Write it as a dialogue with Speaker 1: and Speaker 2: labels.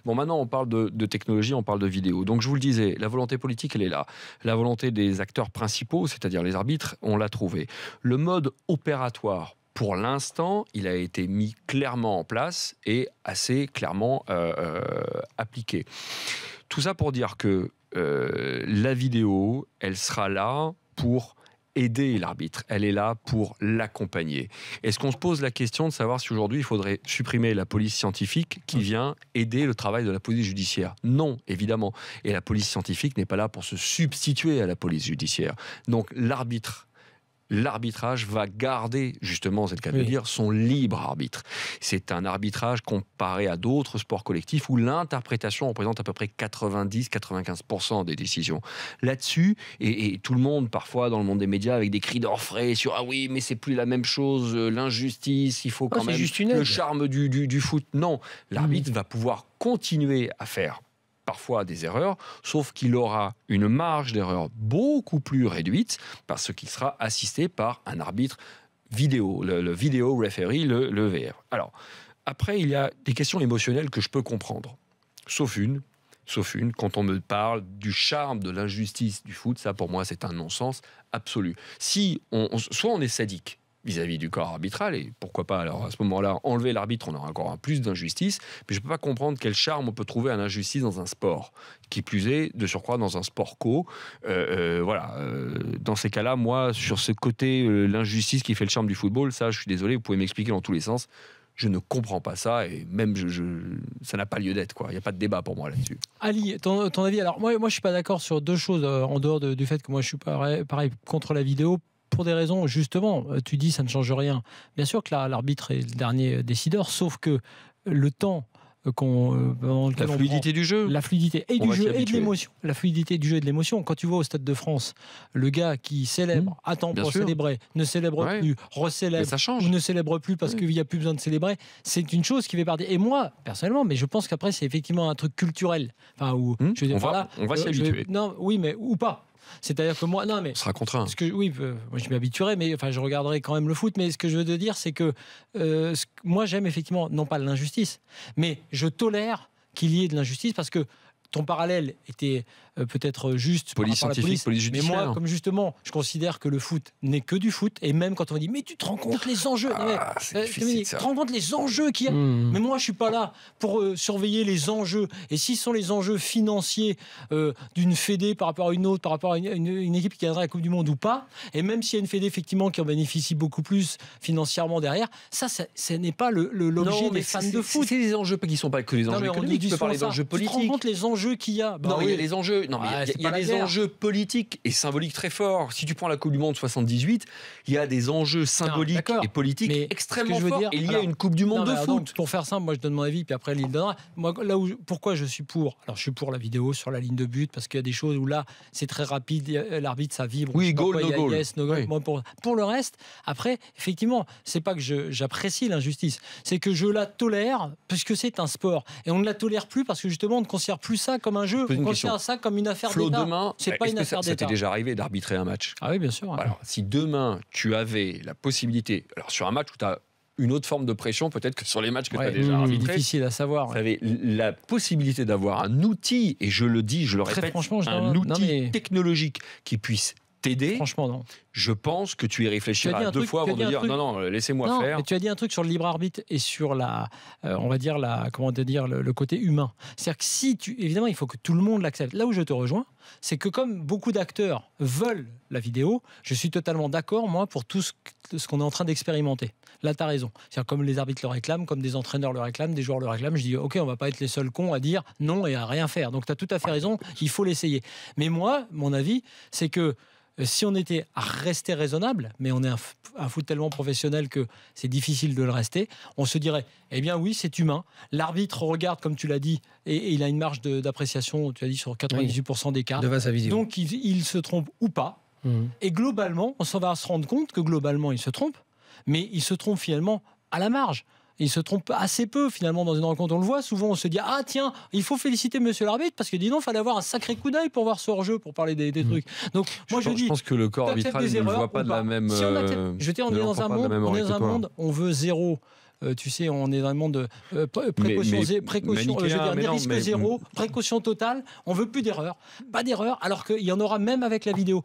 Speaker 1: Bon, maintenant, on parle de technologie, on parle de vidéo. Donc, je vous le disais, la volonté politique, elle est là. La volonté des acteurs principaux, c'est-à-dire les arbitres, on l'a trouvé. Le mode opératoire, pour l'instant, il a été mis clairement en place et assez clairement appliqué. Tout ça pour dire que la vidéo, elle sera là pour aider l'arbitre. Elle est là pour l'accompagner. Est-ce qu'on se pose la question de savoir si aujourd'hui il faudrait supprimer la police scientifique qui vient aider le travail de la police judiciaire? Non, évidemment. Et la police scientifique n'est pas là pour se substituer à la police judiciaire. Donc l'arbitrage va garder, justement, c'est le cas de dire, son libre arbitre. C'est un arbitrage comparé à d'autres sports collectifs où l'interprétation représente à peu près 90-95% des décisions. Là-dessus, et tout le monde, parfois, dans le monde des médias, avec des cris d'orfraie sur « Ah oui, mais c'est plus la même chose, l'injustice, il faut quand même le charme du foot ». Non, l'arbitre va pouvoir continuer à faire parfois des erreurs, sauf qu'il aura une marge d'erreur beaucoup plus réduite parce qu'il sera assisté par un arbitre vidéo, le vidéo referee, le VR. Alors, après, il y a des questions émotionnelles que je peux comprendre, sauf une, quand on me parle du charme de l'injustice du foot, ça pour moi c'est un non-sens absolu. Si soit on est sadique vis-à-vis du corps arbitral, et pourquoi pas, alors à ce moment-là, enlever l'arbitre, on aura encore un plus d'injustice, mais je ne peux pas comprendre quel charme on peut trouver à l'injustice dans un sport, qui plus est, de surcroît, dans un sport co. Dans ces cas-là, moi, sur ce côté, l'injustice qui fait le charme du football, ça, je suis désolé, vous pouvez m'expliquer dans tous les sens, je ne comprends pas ça, et même ça n'a pas lieu d'être, quoi. Il n'y a pas de débat pour moi là-dessus.
Speaker 2: Ali, ton avis? Alors moi je suis pas d'accord sur deux choses, en dehors du fait que moi je suis pareil contre la vidéo, pour des raisons, justement, tu dis ça ne change rien. Bien sûr que l'arbitre est le dernier décideur, sauf que le temps
Speaker 1: la fluidité du jeu,
Speaker 2: la fluidité et du jeu et de l'émotion, la fluidité du jeu et de l'émotion. Quand tu vois au Stade de France le gars qui célèbre, attend pour célébrer, ne célèbre plus, recélèbre ou ne célèbre plus parce qu'il n'y a plus besoin de célébrer, c'est une chose qui fait partie. Et moi personnellement, mais je pense qu'après c'est effectivement un truc culturel. Enfin, où je veux dire,
Speaker 1: on va s'y habituer.
Speaker 2: Non, oui, mais ou pas. C'est-à-dire que moi, non, mais
Speaker 1: on sera contraint.
Speaker 2: Oui, moi je m'habituerai, mais enfin, je regarderai quand même le foot. Mais ce que je veux te dire, c'est que moi, j'aime effectivement non pas l'injustice, mais je tolère qu'il y ait de l'injustice parce que ton parallèle était peut-être juste
Speaker 1: police scientifique, police judiciaire.
Speaker 2: Mais moi, comme justement, je considère que le foot n'est que du foot, et même quand on dit mais tu te rends compte les enjeux, tu te rends compte les enjeux qu'il y a. Mais moi, je suis pas là pour surveiller les enjeux. Et s'ils sont les enjeux financiers d'une fédé par rapport à une autre, par rapport à une équipe qui gagnera la Coupe du Monde ou pas, et même s'il y a une fédé effectivement qui en bénéficie beaucoup plus financièrement derrière, ça n'est pas l'objet des fans de foot.
Speaker 1: C'est les enjeux qui sont pas que les enjeux économiques. Tu peux parler d'enjeux politiques.
Speaker 2: Tu te rends compte les enjeux qu'il y a?
Speaker 1: Il y a les enjeux. Non, mais il y a des enjeux politiques et symboliques très forts. Si tu prends la Coupe du Monde 78, il y a des enjeux symboliques et politiques extrêmement forts. Et il y a une Coupe du Monde de foot.
Speaker 2: Donc, pour faire simple, moi je donne mon avis, puis après Lille donnera. Moi, pourquoi je suis pour? Alors je suis pour la vidéo sur la ligne de but parce qu'il y a des choses où là c'est très rapide, l'arbitre ça vibre.
Speaker 1: Oui, goal, no goal.
Speaker 2: Yes, no goal. Oui. Moi, pour le reste, après, effectivement, c'est pas que j'apprécie l'injustice, c'est que je la tolère parce que c'est un sport et on ne la tolère plus parce que justement on ne considère plus ça comme un jeu, on considère ça comme une affaire d'État.
Speaker 1: Demain, c'est pas une affaire d'État. Ça t'est déjà arrivé d'arbitrer un match?
Speaker 2: Ah oui, bien sûr.
Speaker 1: Alors, si demain tu avais la possibilité, alors sur un match où tu as une autre forme de pression, peut-être que sur les matchs que tu as déjà arbitrés,
Speaker 2: c'est difficile à savoir.
Speaker 1: Tu avais la possibilité d'avoir un outil, et je le dis, je le répète, un outil technologique qui puisse t'aider.
Speaker 2: Franchement, non.
Speaker 1: Je pense que tu y réfléchiras deux fois avant de dire non, laissez-moi faire.
Speaker 2: Mais tu as dit un truc sur le libre arbitre et sur on va dire le côté humain. C'est-à-dire que évidemment, il faut que tout le monde l'accepte. Là où je te rejoins, c'est que comme beaucoup d'acteurs veulent la vidéo, je suis totalement d'accord, moi, pour tout ce qu'on est en train d'expérimenter. Là, tu as raison. C'est-à-dire comme les arbitres le réclament, comme des entraîneurs le réclament, des joueurs le réclament, je dis ok, on va pas être les seuls cons à dire non et à rien faire. Donc tu as tout à fait raison, il faut l'essayer. Mais moi, mon avis, c'est que si on était à rester raisonnable, mais on est un foot tellement professionnel que c'est difficile de le rester, on se dirait, eh bien oui, c'est humain. L'arbitre regarde, comme tu l'as dit, et il a une marge d'appréciation, tu as dit, sur 98% des cas.
Speaker 3: Devant sa vision.
Speaker 2: Donc il se trompe ou pas. Et globalement, on s'en va se rendre compte que globalement, il se trompe, mais il se trompe finalement à la marge. Il se trompe assez peu finalement dans une rencontre. On le voit souvent, on se dit ah tiens, il faut féliciter monsieur l'arbitre parce que dis donc, il fallait avoir un sacré coup d'œil pour voir ce hors-jeu, pour parler des trucs. Donc moi je
Speaker 1: pense que le corps arbitral ne le voit pas de la même.
Speaker 2: Si on est dans un monde, on veut zéro tu sais, on est dans un monde de précaution, risque zéro, précaution totale. On veut plus d'erreurs, pas d'erreurs, alors qu'il y en aura même avec la vidéo.